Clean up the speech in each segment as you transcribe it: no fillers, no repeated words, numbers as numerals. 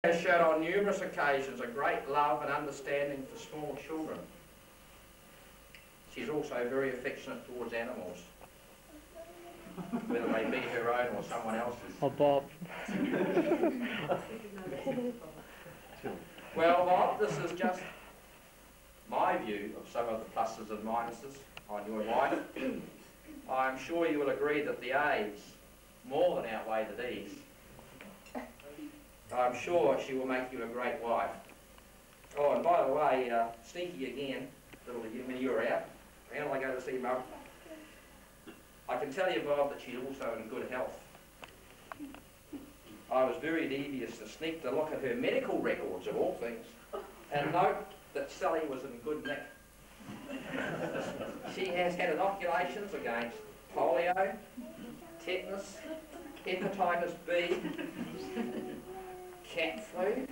Has shown on numerous occasions a great love and understanding for small children. She's also very affectionate towards animals, whether they be her own or someone else's. Oh, Bob. Well, Bob, this is just my view of some of the pluses and minuses on your wife. I'm sure you will agree that the A's more than outweigh the D's. I'm sure she will make you a great wife. Oh, and by the way, sneaky again, when you're out, and I go to see Mum, I can tell you, Bob, that she's also in good health. I was very devious to sneak to look at her medical records of all things and note that Sally was in good nick. She has had inoculations against polio, tetanus, hepatitis B, cat flu,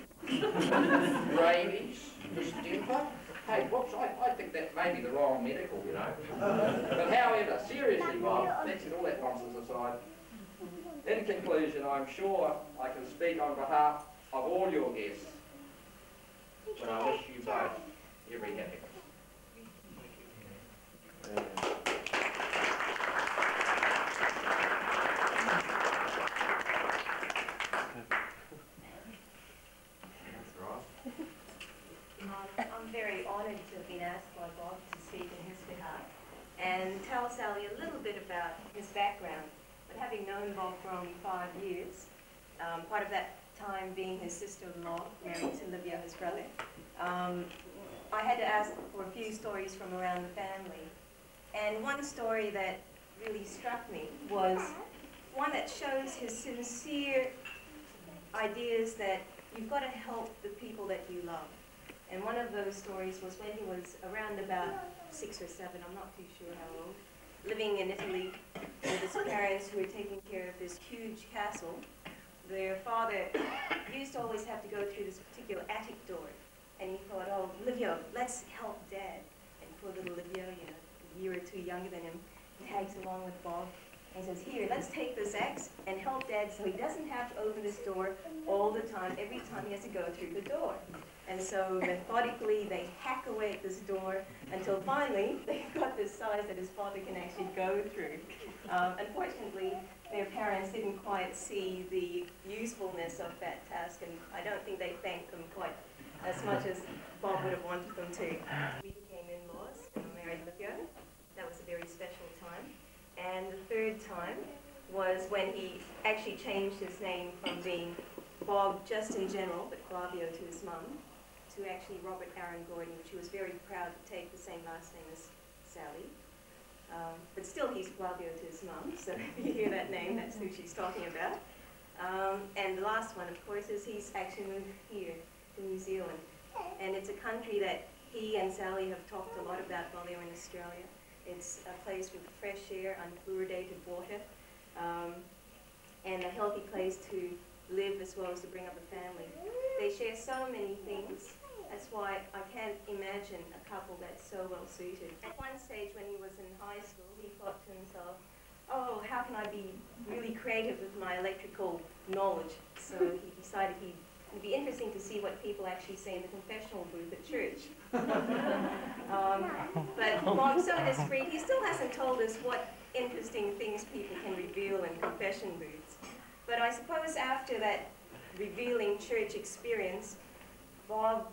rabies, distemper. Hey, whoops, I think that may be the wrong medical, you know. But however, seriously, Bob, let's set all that nonsense aside. In conclusion, I'm sure I can speak on behalf of all your guests when I wish you both every happiness. I'm very honoured to have been asked by Bob to speak on his behalf and tell Sally a little bit about his background. But having known Bob for only 5 years, part of that time being his sister-in-law, married to Olivia, his brother, I had to ask for a few stories from around the family. And one story that really struck me was one that shows his sincere ideas that you've got to help the people that you love. And one of those stories was when he was around about 6 or 7, I'm not too sure how old, living in Italy with his parents who were taking care of this huge castle. Their father used to always have to go through this particular attic door. And he thought, oh, Olivia, let's help Dad. And poor little Olivia, you know, a year or two younger than him, tags along with Bob. And he says, here, let's take this axe and help Dad so he doesn't have to open this door all the time, every time he has to go through the door. And so methodically they hack away at this door until finally they've got this size that his father can actually go through. Unfortunately, their parents didn't quite see the usefulness of that task, and I don't think they thanked them quite as much as Bob would have wanted them to. We became in-laws and married Olivia. That was a very special time. And the third time was when he actually changed his name from being Bob just in general, but Flavio to his mum, to actually Robert Aaron Gordon, which he was very proud to take the same last name as Sally. But still he's Flavio to his mum, so if you hear that name, that's who she's talking about. And the last one, of course, is he's actually moved here to New Zealand. And it's a country that he and Sally have talked a lot about while they were in Australia. It's a place with fresh air, unfluoridated water, and a healthy place to live as well as to bring up a family. They share so many things. That's why I can't imagine a couple that's so well suited. At one stage when he was in high school, he thought to himself, oh, how can I be really creative with my electrical knowledge? So he decided it'd be interesting to see what people actually say in the confessional booth at church. But Bob's so discreet, he still hasn't told us what interesting things people can reveal in confession booths. But I suppose after that revealing church experience, Bob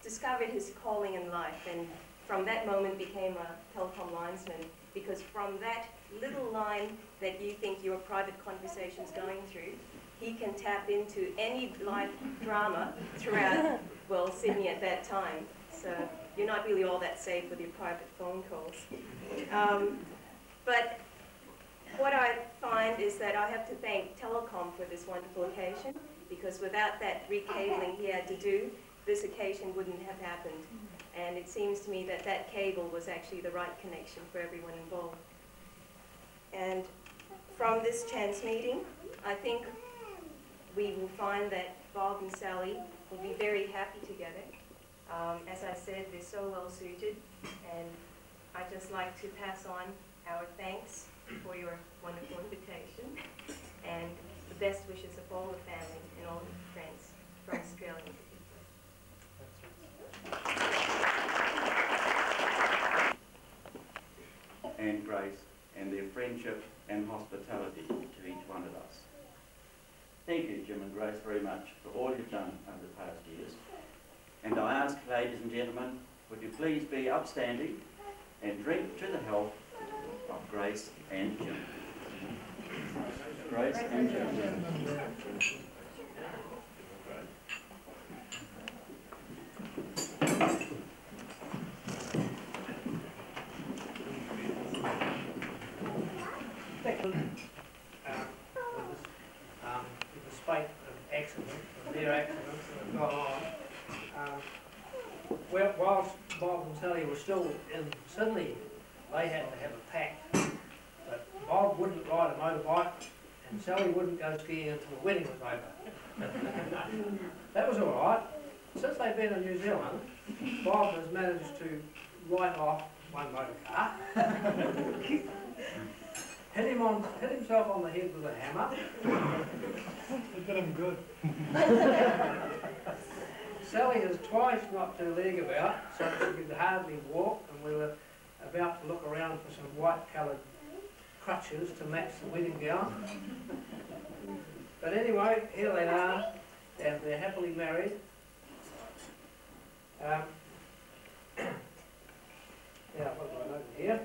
discovered his calling in life, and from that moment became a telecom linesman, because from that little line that you think your private conversation's going through, he can tap into any live drama throughout, well, Sydney at that time. So you're not really all that safe with your private phone calls. But what I find is that I have to thank Telecom for this wonderful occasion, because without that recabling he had to do, this occasion wouldn't have happened. And it seems to me that that cable was actually the right connection for everyone involved. And from this chance meeting, I think we will find that Bob and Sally will be very happy together. As I said, they're so well suited, and I'd just like to pass on our thanks for your wonderful invitation and the best wishes of all the family and all the and their friendship and hospitality to each one of us. Thank you, Jim and Grace, very much for all you've done over the past years. And I ask, ladies and gentlemen, would you please be upstanding and drink to the health of Grace and Jim. Grace and Jim. With the spate of accidents, of their accidents that have gone on, whilst Bob and Sally were still in Sydney, they had to have a pact. But Bob wouldn't ride a motorbike and Sally wouldn't go skiing until the wedding was over. That was all right. Since they've been in New Zealand, Bob has managed to write off one motor car, hit himself on the head with a hammer. It did him good. Sally has twice knocked her leg about, so she could hardly walk, and we were about to look around for some white-coloured crutches to match the wedding gown. But anyway, here they are, and they're happily married. Yeah, what do I note here?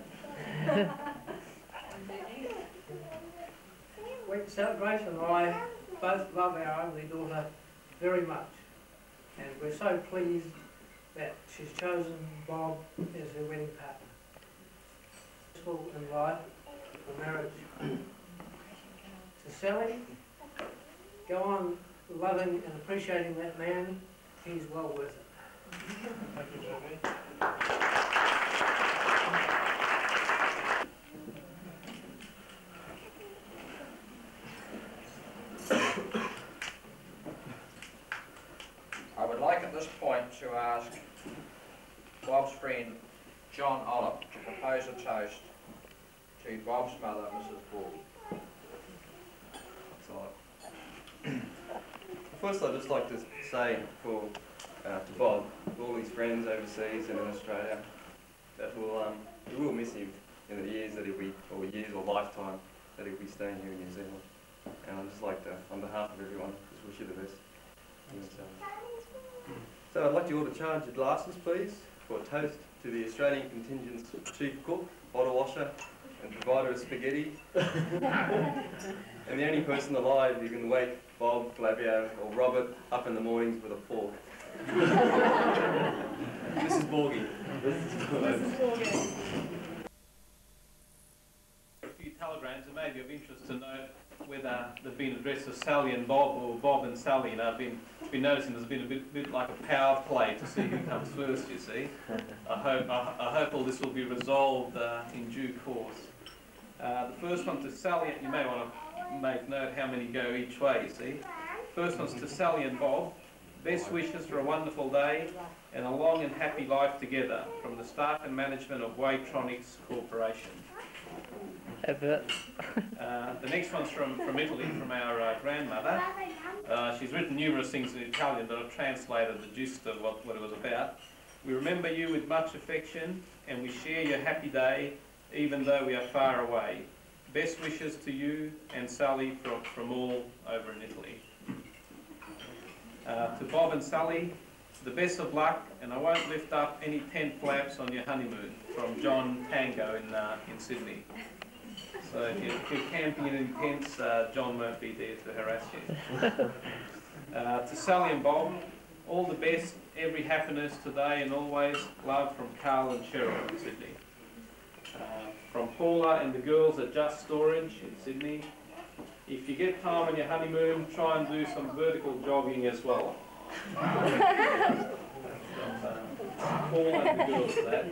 Grace and I both love our only daughter very much, and we're so pleased that she's chosen Bob as her wedding partner. Successful in life, for marriage. To Sally, go on loving and appreciating that man. He's well worth it. Thank you, Jimmy. I would like at this point to ask Bob's friend John Olive to propose a toast to Bob's mother, Mrs. Borgie. First, I'd just like to say to Bob, all his friends overseas and in Australia, that we will miss him in the years that he'll be, or years or lifetime that he'll be staying here in New Zealand. And I'd just like to, on behalf of everyone, just wish you the best. So I'd like you all to charge your glasses, please, for a toast to the Australian contingent's chief cook, bottle washer, and provider of spaghetti, and the only person alive who can wake Bob, Flavio, or Robert up in the mornings with a fork. Mrs. Borgie. A few telegrams, it may be of interest to note whether they've been addressed to Sally and Bob or Bob and Sally. And I've been noticing there's been a bit like a power play to see who comes first, you see. I hope all this will be resolved in due course. The first one to Sally, you may want to make note how many go each way, you see. First one's to Sally and Bob. Best wishes for a wonderful day and a long and happy life together from the staff and management of Waitronics Corporation. The next one's from Italy, from our grandmother. She's written numerous things in Italian, but I've translated the gist of what it was about. We remember you with much affection and we share your happy day even though we are far away. Best wishes to you and Sally from all over in Italy. To Bob and Sally, the best of luck, and I won't lift up any tent flaps on your honeymoon, from John Tango in Sydney. So if you're camping in tents, John won't be there to harass you. To Sally and Bob, all the best, every happiness today and always. Love from Carl and Cheryl in Sydney. From Paula and the girls at Just Storage in Sydney. If you get time on your honeymoon, try and do some vertical jogging as well. Paula and the girls for that.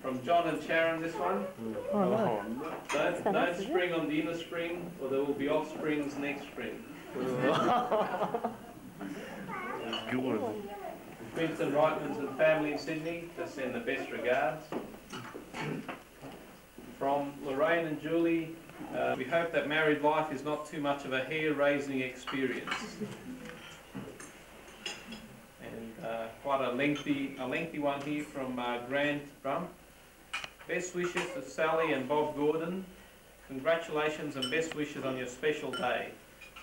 From John and Sharon, this one. Oh, no. Don't spring on the inner spring, or there will be offsprings next spring. Winston Reitman's and family in Sydney, to send the best regards. From Lorraine and Julie, we hope that married life is not too much of a hair-raising experience. And quite a lengthy one here from Grant Brum. Best wishes to Sally and Bob Gordon. Congratulations and best wishes on your special day.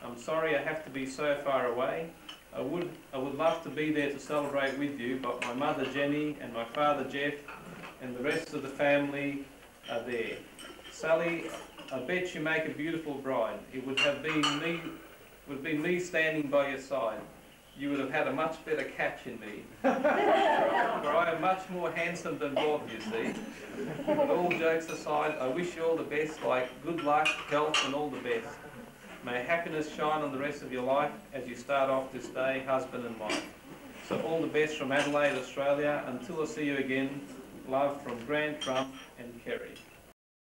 I'm sorry I have to be so far away. I would love to be there to celebrate with you, but my mother Jenny and my father Jeff and the rest of the family are there. Sally, I bet you make a beautiful bride. It would have been me standing by your side. You would have had a much better catch in me. For I am much more handsome than Bob, you see. But all jokes aside, I wish you all the best, like good luck, health and all the best. May happiness shine on the rest of your life as you start off this day, husband and wife. So all the best from Adelaide, Australia. Until I see you again, love from Grant, Trump and Kerry.